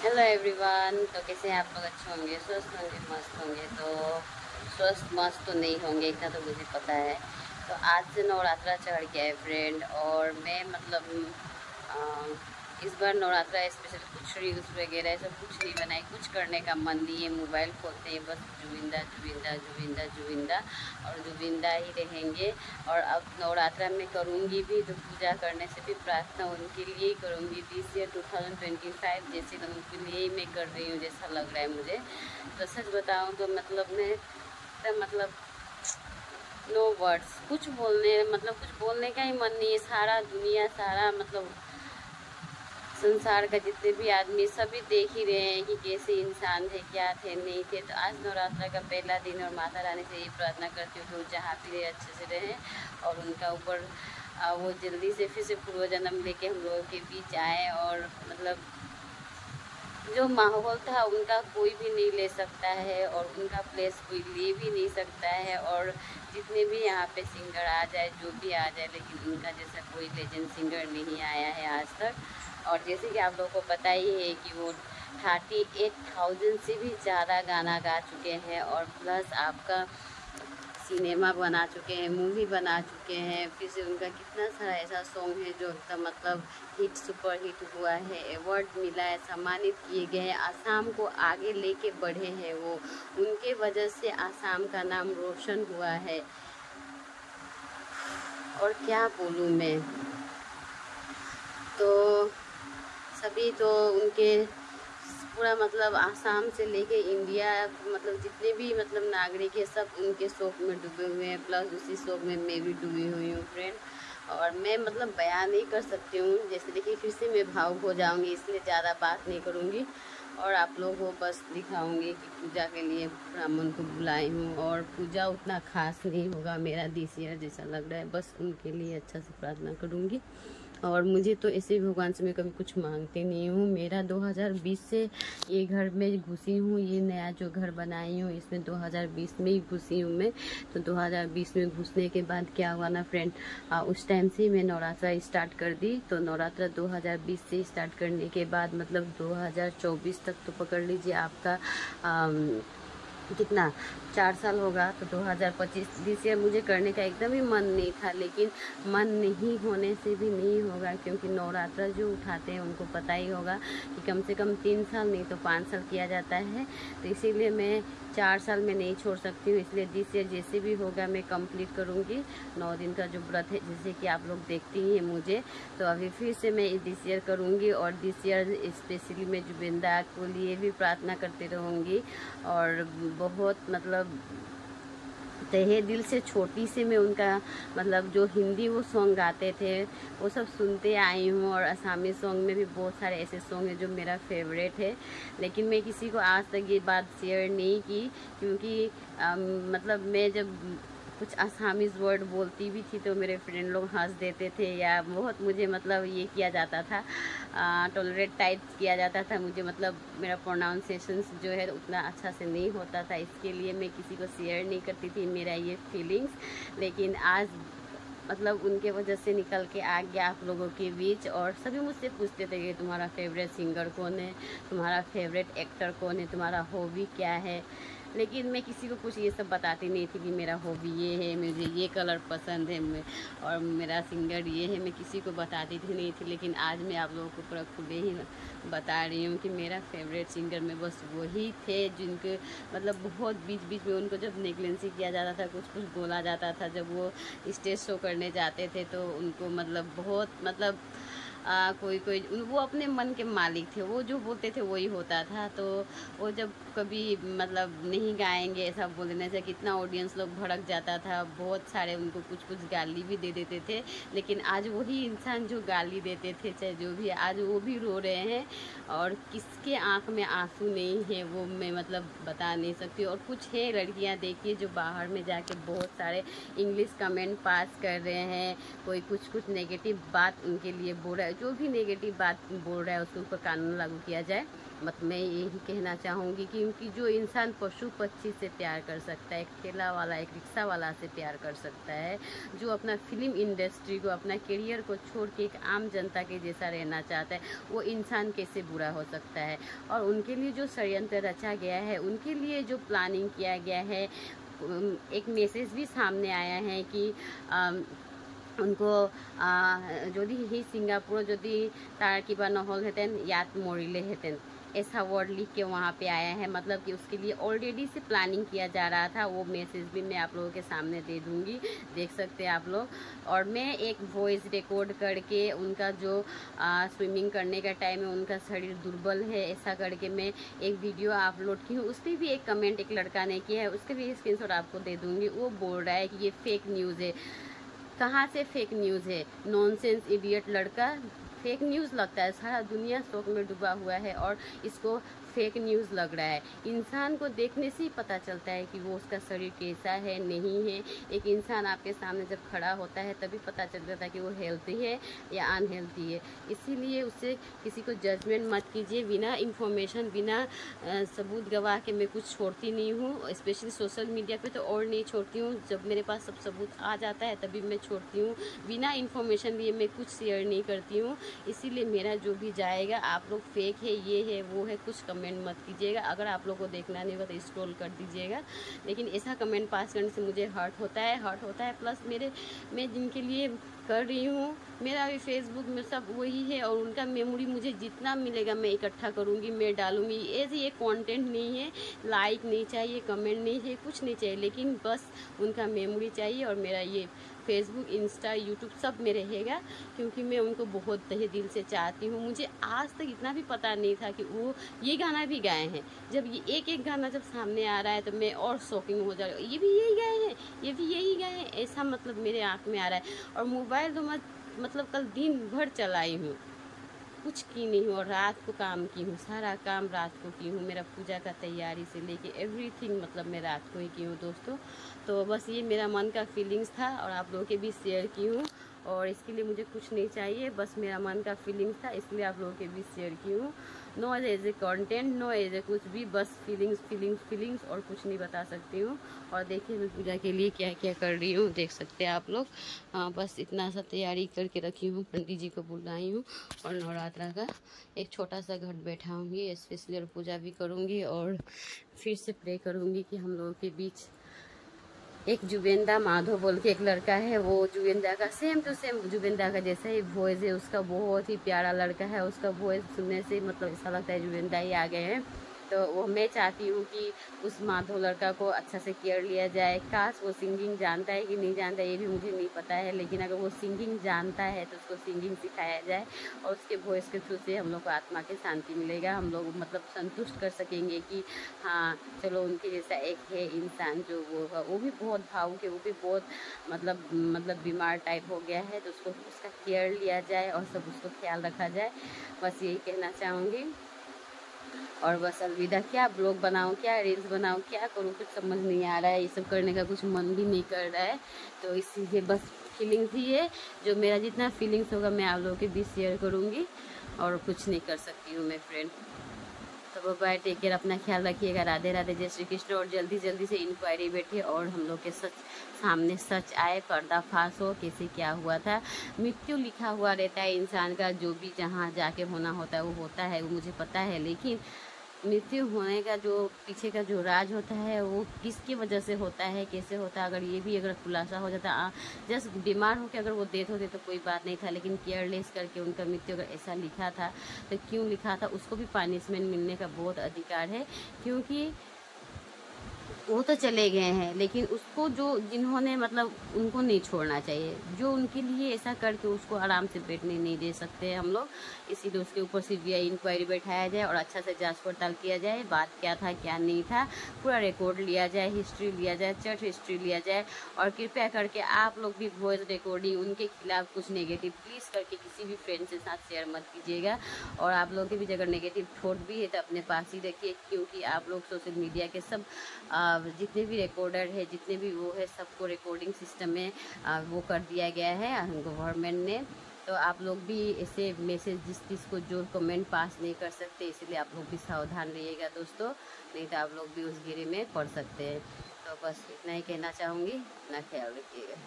Hello everyone. तो कैसे हैं आप लोग? अच्छे होंगे, स्वस्थ होंगे, मस्त होंगे। तो स्वस्थ मस्त तो नहीं होंगे, इतना तो मुझे पता है। तो आज से नवरात्रा चढ़ गया है फ्रेंड, और मैं इस बार नवरात्रा स्पेशल कुछ रील्स वगैरह सब कुछ नहीं बनाई, कुछ करने का मन नहीं है। मोबाइल खोलते हैं बस जुबिंदा जुबिंदा जुबिंदा जुबिंदा और जुबिंदा ही रहेंगे। और अब नवरात्रा में करूँगी भी तो पूजा करने से भी प्रार्थना उनके लिए ही करूँगी। दिस ईयर 2025 जैसे तो उनके लिए ही मैं कर रही हूँ, जैसा लग रहा है मुझे। तो सच बताऊँ तो मतलब मैं नो वर्ड्स, कुछ बोलने का ही मन नहीं है। सारा दुनिया, सारा संसार का जितने भी आदमी सभी देख ही रहे हैं कि कैसे इंसान थे, क्या थे, नहीं थे। तो आज नवरात्रा का पहला दिन, और माता रानी से ये प्रार्थना करती हूँ कि वो जहाँ भी रहे अच्छे से रहें, और उनका ऊपर वो जल्दी से फिर से पूर्व जन्म लेके हम लोगों के बीच आए। और जो माहौल था उनका कोई भी नहीं ले सकता है, और उनका प्लेस कोई ले भी नहीं सकता है। और जितने भी यहाँ पे सिंगर आ जाए, जो भी आ जाए, लेकिन उनका जैसा कोई लेजेंड सिंगर नहीं आया है आज तक। और जैसे कि आप लोगों को पता ही है कि वो 38,000 से भी ज़्यादा गाना गा चुके हैं, और प्लस आपका सिनेमा बना चुके हैं, मूवी बना चुके हैं। फिर से उनका कितना सारा ऐसा सॉन्ग है जो एकदम हिट, सुपर हिट हुआ है, अवार्ड मिला है, सम्मानित किए गए हैं, आसाम को आगे लेके बढ़े हैं वो। उनके वजह से आसाम का नाम रोशन हुआ है। और क्या बोलूँ मैं। तो सभी तो उनके पूरा आसाम से लेके इंडिया, जितने भी नागरिक है सब उनके शोक में डूबे हुए हैं। प्लस उसी शोक में मैं भी डूबी हुई हूँ फ्रेंड। और मैं बयान नहीं कर सकती हूँ, जैसे देखिए फिर से मैं भावुक हो जाऊँगी, इसलिए ज़्यादा बात नहीं करूँगी। और आप लोगों को बस दिखाऊंगी कि पूजा के लिए ब्राह्मण को बुलाई हूँ, और पूजा उतना खास नहीं होगा मेरा दिस ईयर जैसा लग रहा है। बस उनके लिए अच्छा से प्रार्थना करूँगी। और मुझे तो ऐसे भगवान से मैं कभी कुछ मांगती नहीं हूँ। मेरा 2020 से ये घर में घुसी हूँ, ये नया जो घर बनाई हूँ इसमें 2020 में ही घुसी हूँ मैं। तो 2020 में घुसने के बाद क्या हुआ ना फ्रेंड, उस टाइम से मैं नवरात्रा स्टार्ट कर दी। तो नवरात्रा 2020 से स्टार्ट करने के बाद 2024 तक तो पकड़ लीजिए आपका कितना 4 साल होगा। तो 2025 दिस ईयर मुझे करने का एकदम ही मन नहीं था, लेकिन मन नहीं होने से भी नहीं होगा, क्योंकि नवरात्रा जो उठाते हैं उनको पता ही होगा कि कम से कम 3 साल नहीं तो 5 साल किया जाता है। तो इसीलिए मैं 4 साल में नहीं छोड़ सकती हूँ, इसलिए दिस ईयर जैसे भी होगा मैं कंप्लीट करूँगी 9 दिन का जो व्रत है, जैसे कि आप लोग देखती ही हैं मुझे। तो अभी फिर से मैं दिस ईयर करूँगी, और दिस ईयर स्पेशली मैं जुबिंदा को लिए भी प्रार्थना करती रहूँगी। और बहुत तहे दिल से छोटी से मैं उनका जो हिंदी वो सॉन्ग गाते थे वो सब सुनते आई हूँ। और असमी सॉन्ग में भी बहुत सारे ऐसे सॉन्ग हैं जो मेरा फेवरेट है, लेकिन मैं किसी को आज तक ये बात शेयर नहीं की, क्योंकि मैं जब कुछ असामीज़ वर्ड बोलती भी थी तो मेरे फ्रेंड लोग हंस देते थे, या बहुत मुझे ये किया जाता था, टॉलरेट टाइप किया जाता था मुझे। मेरा प्रोनाउंसिएशंस जो है उतना अच्छा से नहीं होता था, इसके लिए मैं किसी को शेयर नहीं करती थी मेरा ये फीलिंग्स। लेकिन आज उनके वजह से निकल के आ गया आप लोगों के बीच। और सभी मुझसे पूछते थे कि तुम्हारा फेवरेट सिंगर कौन है, तुम्हारा फेवरेट एक्टर कौन है, तुम्हारा हॉबी क्या है। लेकिन मैं किसी को कुछ ये सब बताती नहीं थी कि मेरा हॉबी ये है, मुझे ये कलर पसंद है, और मेरा सिंगर ये है, मैं किसी को बताती थी नहीं थी। लेकिन आज मैं आप लोगों को पूरा खुले ही बता रही हूँ कि मेरा फेवरेट सिंगर में बस वही थे जिनके बहुत बीच बीच में उनको जब नेगलेंसी किया जाता था, कुछ कुछ बोला जाता था, जब वो स्टेज शो करने जाते थे तो उनको बहुत कोई कोई वो अपने मन के मालिक थे, वो जो बोलते थे वही होता था। तो वो जब कभी नहीं गाएंगे ऐसा बोलने से कितना ऑडियंस लोग भड़क जाता था, बहुत सारे उनको कुछ कुछ गाली भी दे देते थे। लेकिन आज वही इंसान जो गाली देते थे, चाहे जो भी, आज वो भी रो रहे हैं। और किसके आँख में आंसू नहीं है वो मैं बता नहीं सकती। और कुछ है लड़कियां देखिए जो बाहर में जाके बहुत सारे इंग्लिश कमेंट पास कर रहे हैं, कोई कुछ कुछ नेगेटिव बात उनके लिए बोल रहा है। जो भी नेगेटिव बात बोल रहा है उसके ऊपर कानून लागू किया जाए। मैं यही कहना चाहूँगी कि क्योंकि जो इंसान पशु पक्षी से प्यार कर सकता है, एक ठेला वाला, एक रिक्शा वाला से प्यार कर सकता है, जो अपना फिल्म इंडस्ट्री को, अपना करियर को छोड़ के एक आम जनता के जैसा रहना चाहता है, वो इंसान कैसे बुरा हो सकता है। और उनके लिए जो षड्यंत्र रचा गया है, उनके लिए जो प्लानिंग किया गया है, एक मैसेज भी सामने आया है कि उनको যদি ही सिंगापुर যদি तार किबा নহल हेतन याद मरिले हेतन, ऐसा वर्ड लिख के वहाँ पे आया है। मतलब कि उसके लिए ऑलरेडी से प्लानिंग किया जा रहा था। वो मैसेज भी मैं आप लोगों के सामने दे दूँगी, देख सकते हैं आप लोग। और मैं एक वॉइस रिकॉर्ड करके उनका जो स्विमिंग करने का टाइम है, उनका शरीर दुर्बल है, ऐसा करके मैं एक वीडियो अपलोड की हूँ। उस पर भी एक कमेंट एक लड़का ने किया है, उसके भी स्क्रीनशॉट आपको दे दूँगी। वो बोल रहा है कि ये फेक न्यूज़ है। कहाँ से फेक न्यूज़ है? नॉनसेंस इडियट लड़का, फेक न्यूज़ लगता है। सारा दुनिया शोक में डूबा हुआ है और इसको फेक न्यूज़ लग रहा है। इंसान को देखने से ही पता चलता है कि वो उसका शरीर कैसा है, नहीं है। एक इंसान आपके सामने जब खड़ा होता है तभी पता चल जाता है कि वो हेल्थी है या अनहेल्थी है। इसीलिए उससे किसी को जजमेंट मत कीजिए। बिना इंफॉर्मेशन, बिना सबूत गवाह के मैं कुछ छोड़ती नहीं हूँ। स्पेशली सोशल मीडिया पे तो और नहीं छोड़ती हूँ। जब मेरे पास सब सबूत आ जाता है तभी मैं छोड़ती हूँ। बिना इंफॉर्मेशन लिए मैं कुछ शेयर नहीं करती हूँ। इसीलिए मेरा जो भी जाएगा, आप लोग फेक है, ये है, वो है, कुछ कमेंट मत कीजिएगा। अगर आप लोग को देखना नहीं होगा तो स्क्रॉल कर दीजिएगा। लेकिन ऐसा कमेंट पास करने से मुझे हर्ट होता है। प्लस मैं जिनके लिए कर रही हूँ, मेरा भी फेसबुक में सब वही है और उनका मेमोरी मुझे जितना मिलेगा मैं इकट्ठा करूँगी, मैं डालूँगी। ऐसे ये कंटेंट नहीं है, लाइक नहीं चाहिए, कमेंट नहीं चाहिए, कुछ नहीं चाहिए, लेकिन बस उनका मेमोरी चाहिए। और मेरा ये फेसबुक, इंस्टा, यूट्यूब सब में रहेगा, क्योंकि मैं उनको बहुत तहे दिल से चाहती हूँ। मुझे आज तक इतना भी पता नहीं था कि वो ये गाना भी गाए हैं। जब ये एक गाना जब सामने आ रहा है तो मैं और शॉकिंग हो जा रही हूँ, ये भी यही गाए हैं, ये भी यही गाए हैं, ऐसा मतलब मेरे आँख में आ रहा है। और मोबाइल तो मतलब कल दिन भर चलाई हूँ, कुछ की नहीं हूँ। और रात को काम की हूँ, सारा काम रात को की हूँ। मेरा पूजा का तैयारी से लेके एवरीथिंग मतलब मैं रात को ही की हूँ दोस्तों। तो बस ये मेरा मन का फीलिंग्स था और आप लोगों के भी शेयर की हूँ। और इसके लिए मुझे कुछ नहीं चाहिए, बस मेरा मन का फीलिंग्स था, इसलिए आप लोगों के भी शेयर की हूँ। No as a content, no as a कुछ भी, बस फीलिंग्स और कुछ नहीं बता सकती हूँ। और देखिए मैं पूजा के लिए क्या क्या कर रही हूँ, देख सकते हैं आप लोग। बस इतना सा तैयारी करके रखी हूँ, पंडित जी को बुलाई हूँ और नवरात्रा का एक छोटा सा घट बैठाऊँगी स्पेशली, और पूजा भी करूँगी और फिर से प्रे करूँगी कि हम लोगों के बीच एक जुबेंदा माधव बोल के एक लड़का है, वो जुबेंदा का सेम टू सेम जुबेंदा का जैसा ही वॉइस है उसका, बहुत ही प्यारा लड़का है। उसका वॉइस सुनने से मतलब ऐसा लगता है जुबेंदा ही आ गए हैं। तो वो मैं चाहती हूँ कि उस माधव लड़का को अच्छा से केयर लिया जाए। काश वो सिंगिंग जानता है कि नहीं जानता है ये भी मुझे नहीं पता है, लेकिन अगर वो सिंगिंग जानता है तो उसको सिंगिंग सिखाया जाए और उसके वॉइस के थ्रू से हम लोग को आत्मा की शांति मिलेगा। हम लोग मतलब संतुष्ट कर सकेंगे कि हाँ चलो उनके जैसा एक है इंसान जो वो भी बहुत भावुक है, वो भी बहुत मतलब बीमार टाइप हो गया है, तो उसको उसका केयर लिया जाए और सब उसको ख्याल रखा जाए। बस यही कहना चाहूँगी। और बस अलविदा। क्या ब्लॉग बनाऊँ, क्या रील्स बनाऊँ, क्या करूँ, कुछ समझ नहीं आ रहा है। ये सब करने का कुछ मन भी नहीं कर रहा है। तो इसीलिए बस फीलिंग्स ही है, जो मेरा जितना फीलिंग्स होगा मैं आप लोगों के बीच शेयर करूँगी और कुछ नहीं कर सकती हूँ मैं फ्रेंड। तो बाय, टेक केयर, अपना ख्याल रखिएगा। राधे राधे, जय श्री कृष्ण। और जल्दी से इंक्वायरी बैठे और हम लोग के सामने सच आए, पर्दाफाश हो कैसे क्या हुआ था। मृत्यु लिखा हुआ रहता है इंसान का, जो भी जहाँ जाके होना होता है वो होता है, वो मुझे पता है। लेकिन मृत्यु होने का जो पीछे का जो राज होता है वो किसकी वजह से होता है, कैसे होता है, अगर ये भी अगर खुलासा हो जाता, जस्ट बीमार होकर अगर वो डेथ होते तो कोई बात नहीं था। लेकिन केयरलेस करके उनका मृत्यु अगर ऐसा लिखा था तो क्यों लिखा था, उसको भी पनिशमेंट मिलने का बहुत अधिकार है। क्योंकि वो तो चले गए हैं, लेकिन उसको जो जिन्होंने मतलब उनको नहीं छोड़ना चाहिए, जो उनके लिए ऐसा करके उसको आराम से बैठने नहीं दे सकते हम लोग। इसीलिए उसके ऊपर सीबीआई इंक्वायरी बैठाया जाए और अच्छा से जांच पड़ताल किया जाए, बात क्या था क्या नहीं था, पूरा रिकॉर्ड लिया जाए, हिस्ट्री लिया जाए, चर्च हिस्ट्री लिया जाए। और कृपया करके आप लोग भी वॉइस रिकॉर्डिंग उनके खिलाफ कुछ नेगेटिव प्लीज़ करके किसी भी फ्रेंड के साथ शेयर मत कीजिएगा। और आप लोग के भी अगर नेगेटिव थॉट भी है तो अपने पास ही रखिए, क्योंकि आप लोग सोशल मीडिया के सब जितने भी रिकॉर्डर है, जितने भी वो है, सबको रिकॉर्डिंग सिस्टम में वो कर दिया गया है गवर्नमेंट ने। तो आप लोग भी ऐसे मैसेज जिस को जो कमेंट पास नहीं कर सकते, इसीलिए आप लोग भी सावधान रहिएगा दोस्तों, नहीं तो आप लोग भी उस गिरे में पड़ सकते हैं। तो बस इतना ही कहना चाहूँगी, अपना ख्याल रखिएगा।